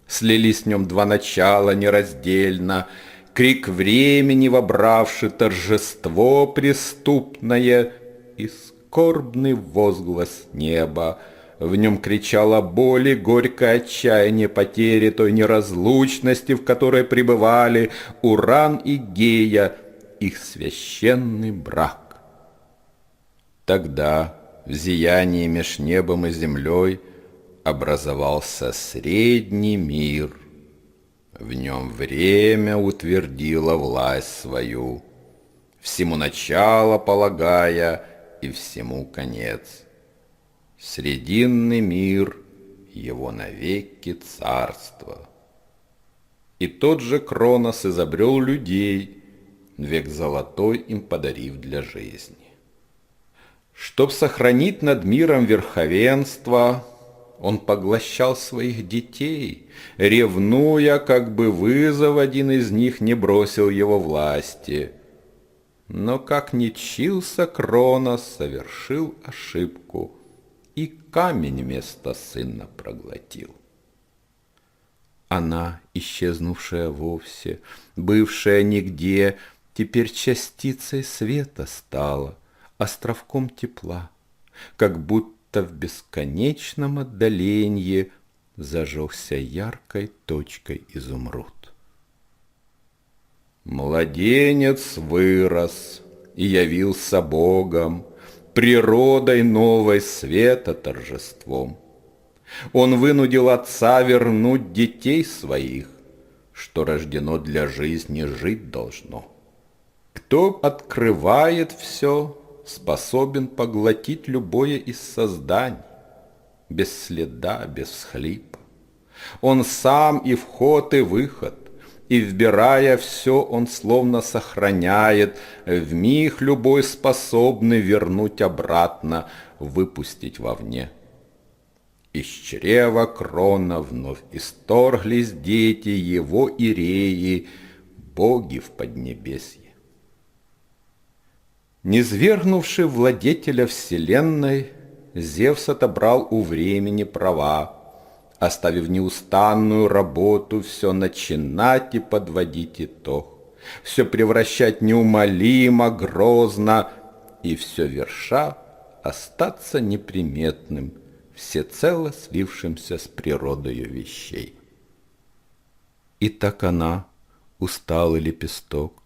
[SPEAKER 1] Слились в нем два начала нераздельно, крик времени, вобравший торжество преступное, и скорбный возглас неба. В нем кричало боли, горькое отчаяние потери той неразлучности, в которой пребывали Уран и Гея, их священный брак. Тогда в зиянии меж небом и землей образовался средний мир. В нем время утвердило власть свою, всему начало полагая и всему конец. Срединный мир, его навеки царство. И тот же Кронос изобрел людей, век золотой им подарив для жизни. Чтоб сохранить над миром верховенство, он поглощал своих детей, ревнуя, как бы вызов один из них не бросил его власти. Но как ни чился Кронос, совершил ошибку и камень вместо сына проглотил. Она, исчезнувшая вовсе, бывшая нигде, теперь частицей света стала, островком тепла, как будто в бесконечном отдаленье зажегся яркой точкой изумруд. Младенец вырос и явился Богом, природой новой света торжеством. Он вынудил отца вернуть детей своих, что рождено для жизни жить должно. Кто открывает все, способен поглотить любое из созданий, без следа, без всхлипа. Он сам и вход, и выход, и, вбирая все, он словно сохраняет, вмиг любой способный вернуть обратно, выпустить вовне. Из чрева Крона вновь исторглись дети его Иреи, боги в Поднебесье. Низвергнувший владетеля вселенной, Зевс отобрал у времени права, оставив неустанную работу все начинать и подводить итог, все превращать неумолимо, грозно, и все верша остаться неприметным, всецело слившимся с природою вещей. И так она, усталый лепесток,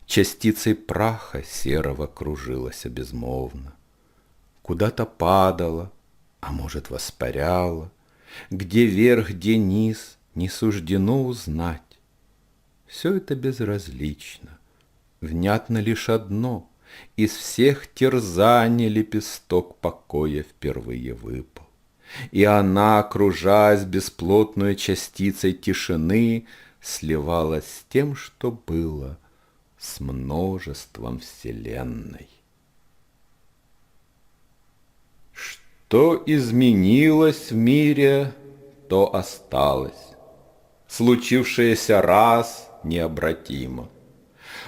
[SPEAKER 1] частицей праха серого кружилась безмолвно, куда-то падала, а может воспаряла, где верх, где низ, не суждено узнать. Все это безразлично, внятно лишь одно: из всех терзаний лепесток покоя впервые выпал. И она, кружась бесплотной частицей тишины, сливалась с тем, что было, с множеством вселенной. Что изменилось в мире, то осталось. Случившееся раз необратимо.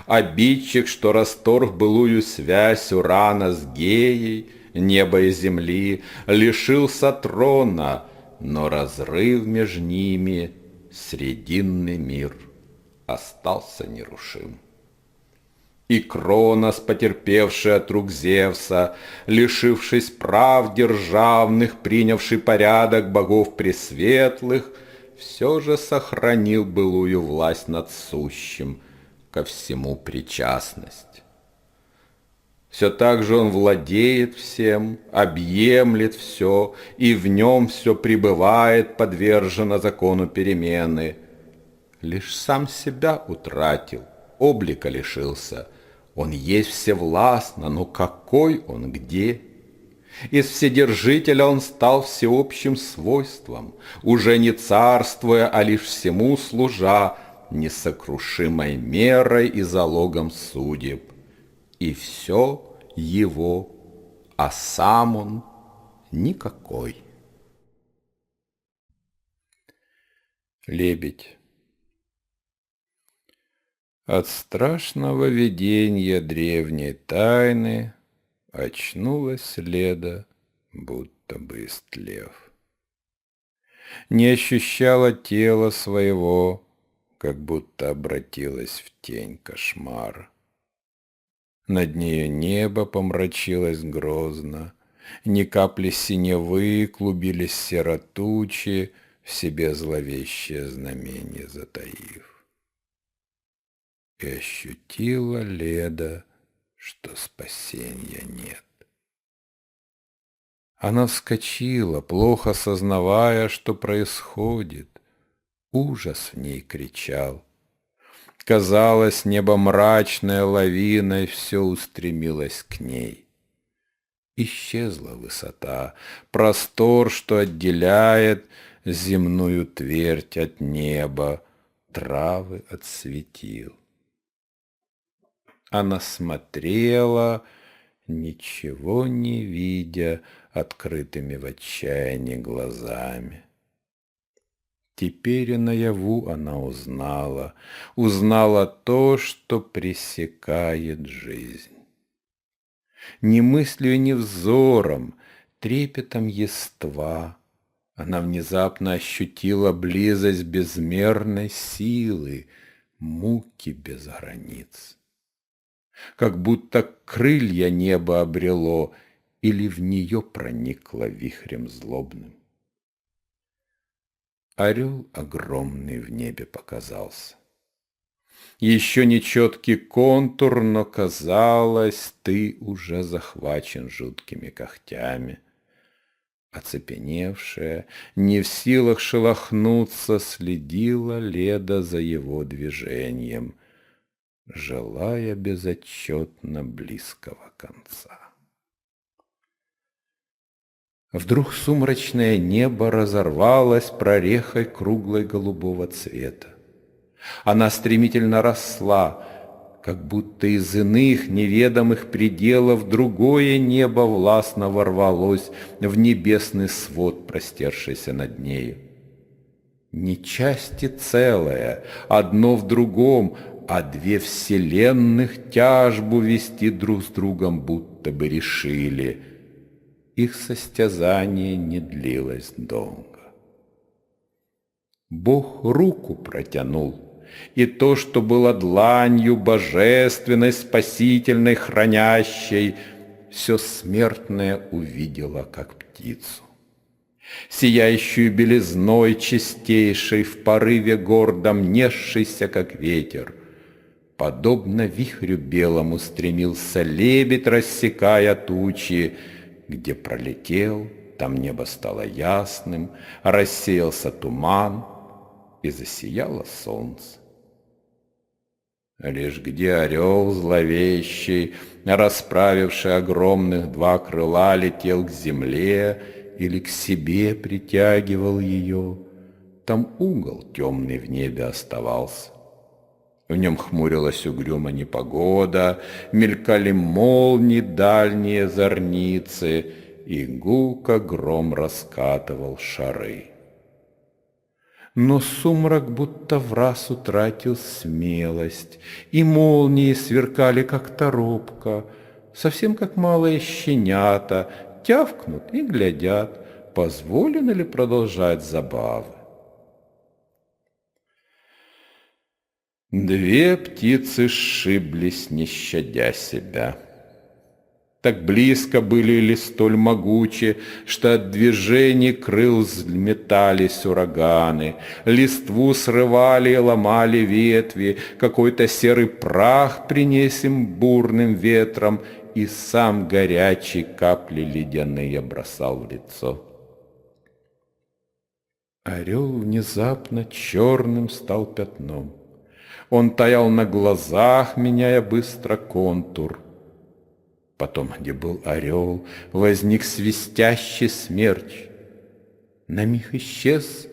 [SPEAKER 1] Обидчик, что расторг былую связь Урана с Геей, неба и земли, лишился трона, но разрыв между ними, срединный мир, остался нерушим. И Кронос, потерпевший от рук Зевса, лишившись прав державных, принявший порядок богов пресветлых, все же сохранил былую власть над сущим, ко всему причастность. Все так же он владеет всем, объемлет все, и в нем все пребывает, подвержено закону перемены. Лишь сам себя утратил, облика лишился. Он есть всевластно, но какой он где? Из Вседержителя он стал всеобщим свойством, уже не царствуя, а лишь всему служа, несокрушимой мерой и залогом судеб. И все его, а сам он никакой. Лебедь. От страшного видения древней тайны очнулась Леда, будто бы истлев. Не ощущала тела своего, как будто обратилась в тень кошмара. Над нею небо помрачилось грозно, ни капли синевы клубились серотучи, в себе зловещее знамение затаив. И ощутила Леда, что спасения нет. Она вскочила, плохо сознавая, что происходит. Ужас в ней кричал. Казалось, небо мрачной лавиной все устремилось к ней. Исчезла высота, простор, что отделяет земную твердь от неба, травы от светил. Она смотрела, ничего не видя, открытыми в отчаянии глазами. Теперь и наяву она узнала то, что пресекает жизнь. Ни мыслью, ни взором, трепетом ества она внезапно ощутила близость безмерной силы, муки без границ. Как будто крылья небо обрело или в нее проникло вихрем злобным. Орел огромный в небе показался. Еще нечеткий контур, но казалось, ты уже захвачен жуткими когтями. Оцепеневшая, не в силах шелохнуться, следила Леда за его движением, желая безотчетно близкого конца. Вдруг сумрачное небо разорвалось прорехой круглой голубого цвета. Она стремительно росла, как будто из иных неведомых пределов другое небо властно ворвалось в небесный свод, простершийся над нею. Не части целое, одно в другом, а две вселенных тяжбу вести друг с другом будто бы решили. Их состязание не длилось долго. Бог руку протянул, и то, что было дланью божественной, спасительной, хранящей, все смертное увидело, как птицу. Сияющую белизной чистейшей, в порыве гордом несшейся, как ветер. Подобно вихрю белому стремился лебедь, рассекая тучи. Где пролетел, там небо стало ясным, рассеялся туман, и засияло солнце. Лишь где орел зловещий, расправивший огромных два крыла, летел к земле или к себе притягивал ее, там угол темный в небе оставался. В нем хмурилась угрюмо непогода, мелькали молнии дальние зорницы, и гулко гром раскатывал шары. Но сумрак будто враз утратил смелость, и молнии сверкали, как торопка, совсем как малые щенята, тявкнут и глядят, позволено ли продолжать забавы. Две птицы сшиблись, не щадя себя. Так близко были или столь могучи, что от движений крыл взметались ураганы, листву срывали и ломали ветви, какой-то серый прах принес им бурным ветром, и сам горячие капли ледяные бросал в лицо. Орел внезапно черным стал пятном. Он таял на глазах, меняя быстро контур. Потом, где был орел, возник свистящий смерч. На миг исчез,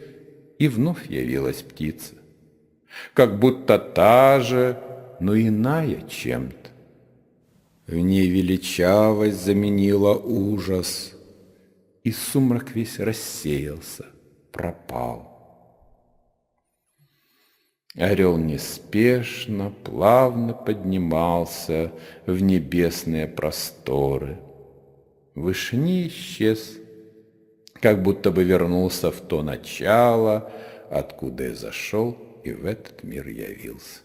[SPEAKER 1] и вновь явилась птица. Как будто та же, но иная чем-то. В ней величавость заменила ужас, и сумрак весь рассеялся, пропал. Орел неспешно, плавно поднимался в небесные просторы. В вышине исчез, как будто бы вернулся в то начало, откуда и зашел, и в этот мир явился.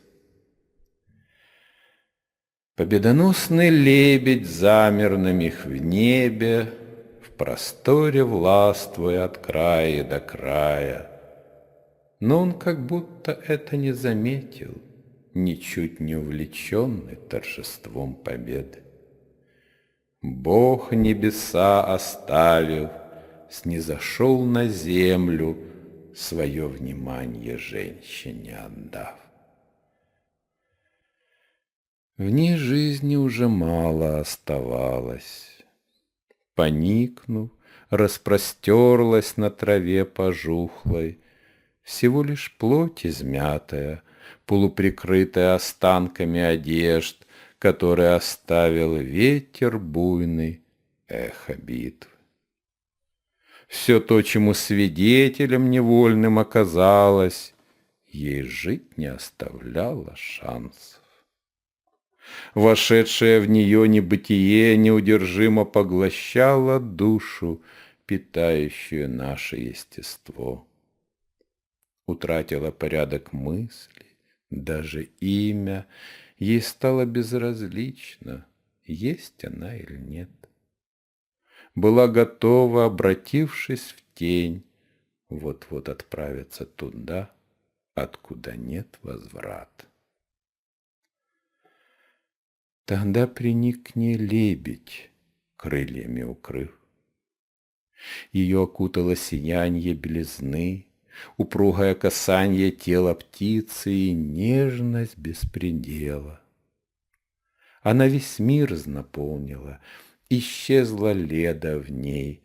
[SPEAKER 1] Победоносный лебедь замер на миг в небе, в просторе властвуя от края до края. Но он как будто это не заметил, ничуть не увлеченный торжеством победы. Бог небеса оставив, снизошел на землю, свое внимание женщине отдав. В ней жизни уже мало оставалось. Поникнув, распростерлась на траве пожухлой, всего лишь плоть измятая, полуприкрытая останками одежд, которые оставил ветер буйный, эхо битвы. Все то, чему свидетелем невольным оказалось, ей жить не оставляло шансов. Вошедшее в нее небытие неудержимо поглощало душу, питающую наше естество. Утратила порядок мыслей, даже имя, ей стало безразлично, есть она или нет. Была готова, обратившись в тень, вот-вот отправиться туда, откуда нет возврата. Тогда приник к ней лебедь, крыльями укрыв. Ее окутало сиянье белизны, упругое касанье тела птицы и нежность беспредела. Она весь мир наполнила, исчезла леда в ней,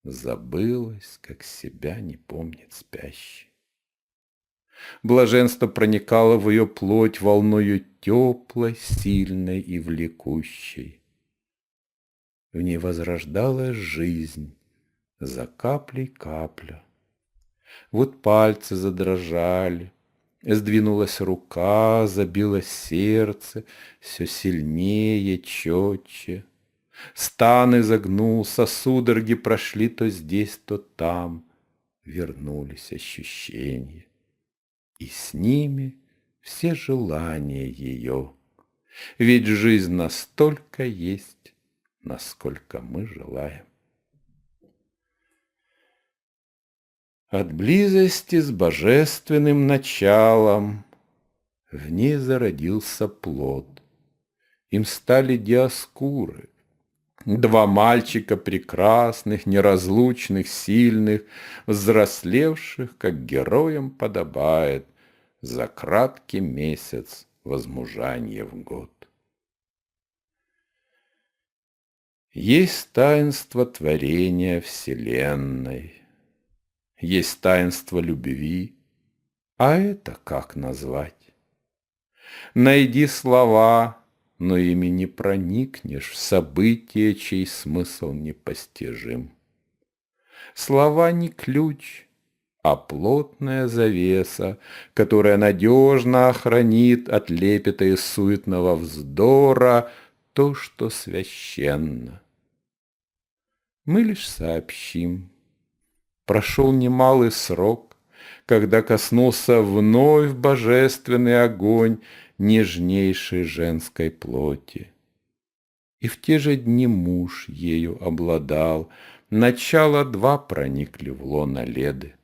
[SPEAKER 1] забылась, как себя не помнит спящий. Блаженство проникало в ее плоть волною теплой, сильной и влекущей. В ней возрождалась жизнь, за каплей капля. Вот пальцы задрожали, сдвинулась рука, забилось сердце, все сильнее, четче. Стан изогнулся, судороги прошли то здесь, то там, вернулись ощущения. И с ними все желания ее. Ведь жизнь настолько есть, насколько мы желаем. От близости с божественным началом в ней зародился плод. Им стали диаскуры, два мальчика прекрасных, неразлучных, сильных, взрослевших, как героям подобает, за краткий месяц возмужания в год. Есть таинство творения Вселенной, есть таинство любви, а это как назвать? Найди слова, но ими не проникнешь в событие, чей смысл непостижим. Слова не ключ, а плотная завеса, которая надежно охранит от лепета и суетного вздора то, что священно. Мы лишь сообщим. Прошел немалый срок, когда коснулся вновь божественный огонь нежнейшей женской плоти. И в те же дни муж ею обладал, начало два проникли в лоно Леды.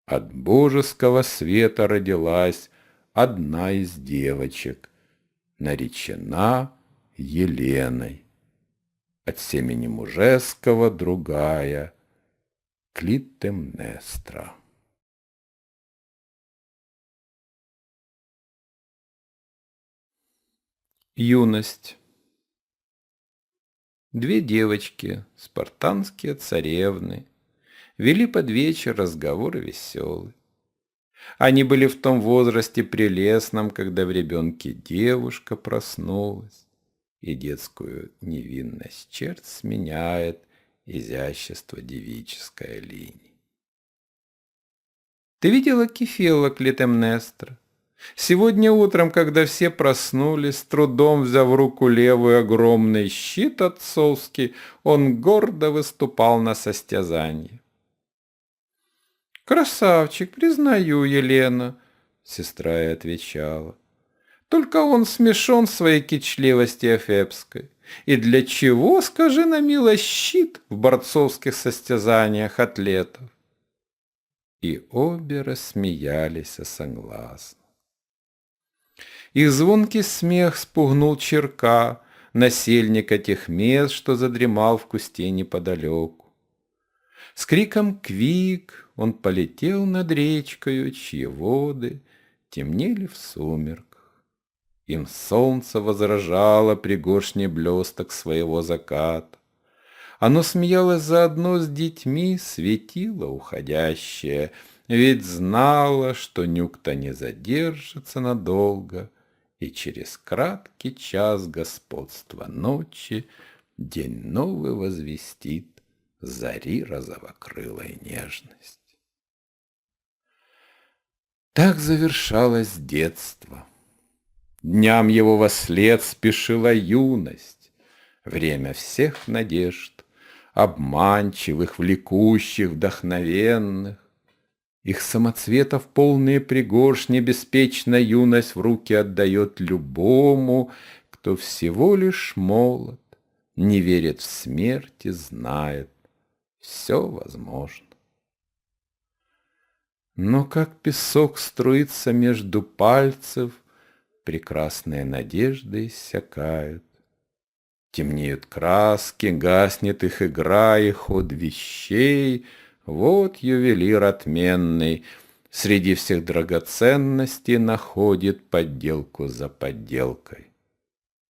[SPEAKER 1] От божеского света родилась одна из девочек, наречена Еленой. От семени мужеского другая Клитемнестра. Юность. Две девочки, спартанские царевны, вели под вечер разговоры веселые. Они были в том возрасте прелестном, когда в ребенке девушка проснулась, и детскую невинность черт сменяет изящество девической линии. Ты видела Кефела, Клитемнестра? Сегодня утром, когда все проснулись, с трудом взяв в руку левую огромный щит отцовский, он гордо выступал на состязании. «Красавчик, признаю, Елена», — сестра и отвечала. «Только он смешон своей кичливости эфебской. И для чего, скажи на милость, щит в борцовских состязаниях атлетов?» И обе рассмеялись согласно. Их звонкий смех спугнул черка, насельника тех мест, что задремал в кусте неподалеку. С криком «Квик!» он полетел над речкою, чьи воды темнели в сумерках. Им солнце возражало пригоршней блесток своего заката. Оно смеялось заодно с детьми, светило уходящее, ведь знало, что Нюкта не задержится надолго, и через краткий час господства ночи день новый возвестит зари розовокрылой нежность. Так завершалось детство. Дням его вослед спешила юность, время всех надежд, обманчивых, влекущих, вдохновенных. Их самоцветов полные пригоршни беспечно юность в руки отдает любому, кто всего лишь молод, не верит в смерть и знает, все возможно. Но как песок струится между пальцев, прекрасные надежды иссякают. Темнеют краски, гаснет их игра и ход вещей. Вот ювелир отменный среди всех драгоценностей находит подделку за подделкой.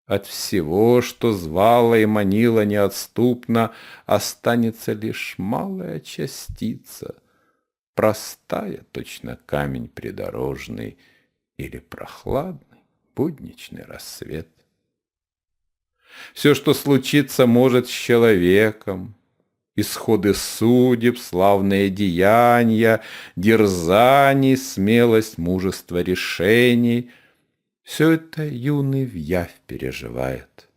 [SPEAKER 1] От всего, что звало и манило неотступно, останется лишь малая частица, простая, точно камень придорожный, или прохладный будничный рассвет. Все, что случится, может с человеком, исходы судеб, славные деяния, дерзаний, смелость, мужество решений, все это юный вявь переживает.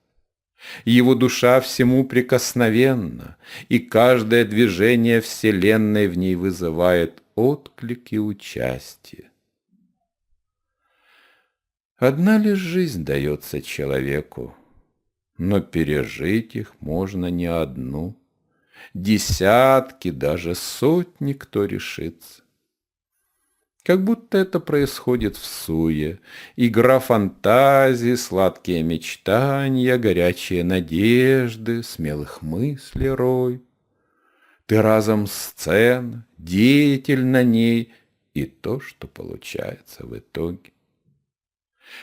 [SPEAKER 1] Его душа всему прикосновенна, и каждое движение вселенной в ней вызывает отклик и участие. Одна лишь жизнь дается человеку, но пережить их можно не одну. Десятки, даже сотни кто решится. Как будто это происходит в суе. Игра фантазии, сладкие мечтания, горячие надежды, смелых мыслей рой. Ты разом сцена, деятель на ней, и то, что получается в итоге.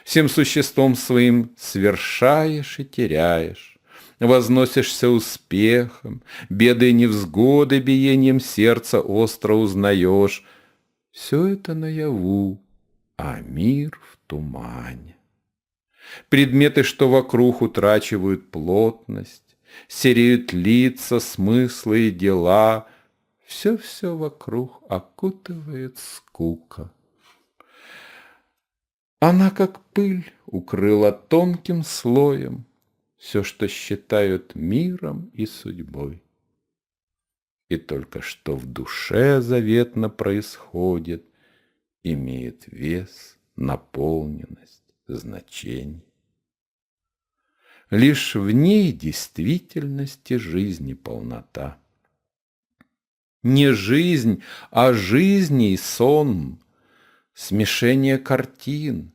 [SPEAKER 1] Всем существом своим свершаешь и теряешь, возносишься успехом, беды и невзгоды биением сердца остро узнаешь. Все это наяву, а мир в тумане. Предметы, что вокруг, утрачивают плотность, сереют лица, смыслы и дела. Все вокруг окутывает скука. Она, как пыль, укрыла тонким слоем все, что считают миром и судьбой. И только что в душе заветно происходит, имеет вес, наполненность, значение. Лишь в ней действительности жизни полнота. Не жизнь, а жизни и сон, смешение картин.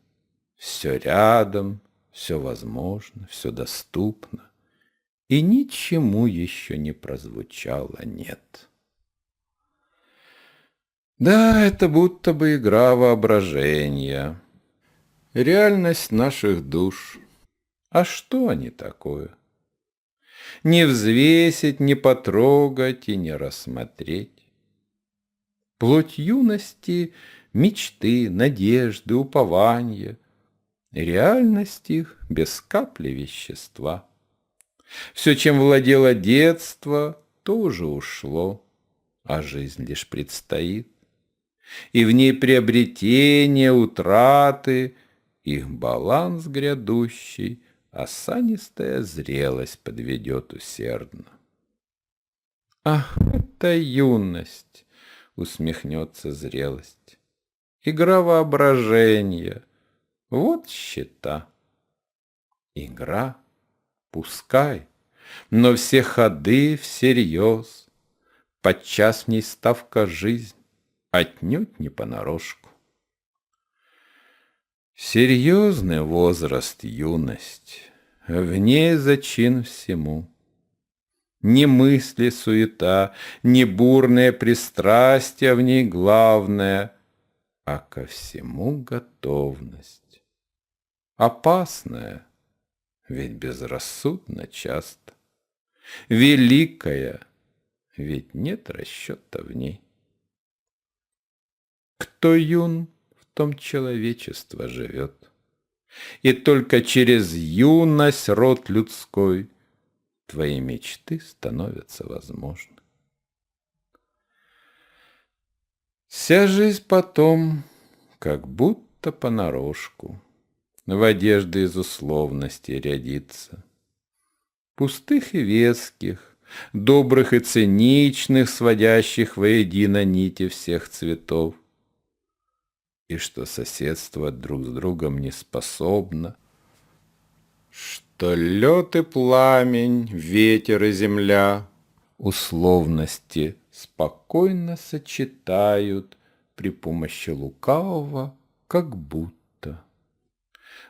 [SPEAKER 1] Все рядом, все возможно, все доступно, и ничему еще не прозвучало «нет». Да, это будто бы игра воображения, реальность наших душ. А что они такое? Не взвесить, не потрогать и не рассмотреть. Плоть юности — мечты, надежды, упования. Реальность их без капли вещества. Все, чем владело детство, тоже ушло, а жизнь лишь предстоит. И в ней приобретение, утраты, их баланс грядущий, осанистая зрелость подведет усердно. Ах, это юность! Усмехнется зрелость. Игра воображения. Вот счета. Игра, пускай, но все ходы всерьез. Подчас в ней ставка жизнь, отнюдь не понарошку. Серьезный возраст юность, в ней зачин всему. Ни мысли суета, ни бурное пристрастие в ней главное, а ко всему готовность. Опасная, ведь безрассудно часто. Великая, ведь нет расчета в ней. Кто юн, в том человечество живет. И только через юность род людской твои мечты становятся возможны. Вся жизнь потом, как будто понарошку, в одежды из условностей рядится. Пустых и веских, добрых и циничных, сводящих воедино нити всех цветов. И что соседство друг с другом не способно, что лед и пламень, ветер и земля условности спокойно сочетают при помощи лукавого, как будто.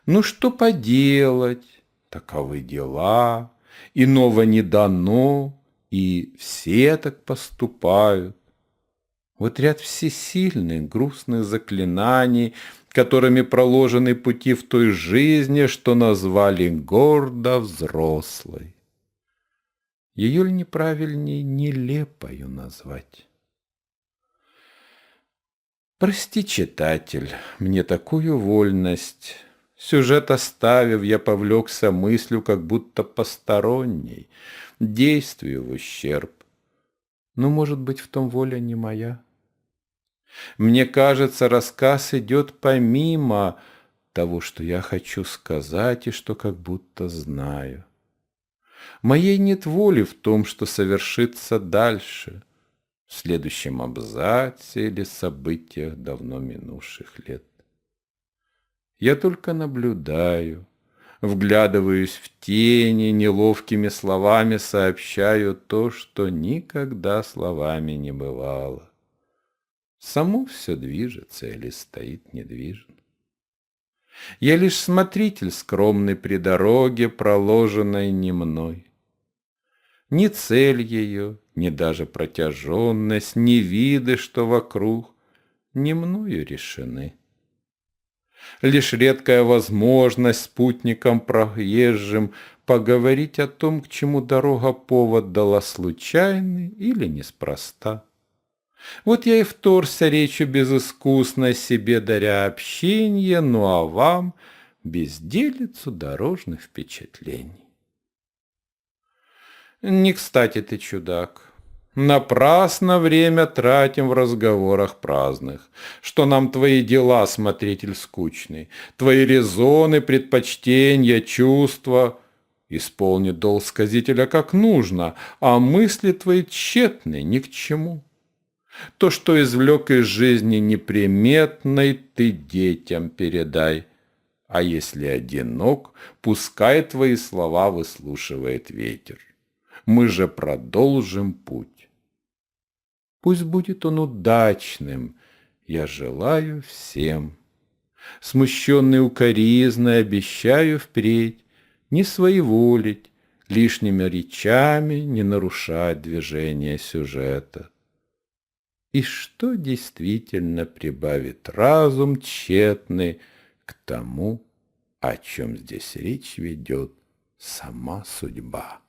[SPEAKER 1] Ну что поделать, таковы дела, иного не дано, и все так поступают. Вот ряд всесильных грустных заклинаний, которыми проложены пути в той жизни, что назвали гордо взрослой. Ее ли неправильней нелепою назвать? Прости, читатель, мне такую вольность. Сюжет оставив, я повлекся мыслью, как будто посторонней, действию в ущерб. Но, может быть, в том воля не моя. Мне кажется, рассказ идет помимо того, что я хочу сказать и что как будто знаю. Моей нет воли в том, что совершится дальше, в следующем абзаце или событиях давно минувших лет. Я только наблюдаю, вглядываюсь в тени, неловкими словами сообщаю то, что никогда словами не бывало. Само все движется или стоит недвижно. Я лишь смотритель скромный при дороге, проложенной не мной. Ни цель ее, ни даже протяженность, ни виды, что вокруг, не мною решены. Лишь редкая возможность спутникам проезжим поговорить о том, к чему дорога повод дала случайный или неспроста. Вот я и вторгся речью безыскусно себе даря общение, ну а вам безделицу дорожных впечатлений. Не кстати ты, чудак. Напрасно время тратим в разговорах праздных. Что нам твои дела, смотритель скучный, твои резоны, предпочтения, чувства. Исполни долг сказителя как нужно, а мысли твои тщетны ни к чему. То, что извлек из жизни неприметной, ты детям передай. А если одинок, пускай твои слова выслушивает ветер. Мы же продолжим путь. Пусть будет он удачным, я желаю всем. Смущенный укоризной обещаю впредь не своеволить, лишними речами не нарушать движение сюжета. И что действительно прибавит разум тщетный к тому, о чем здесь речь ведет сама судьба?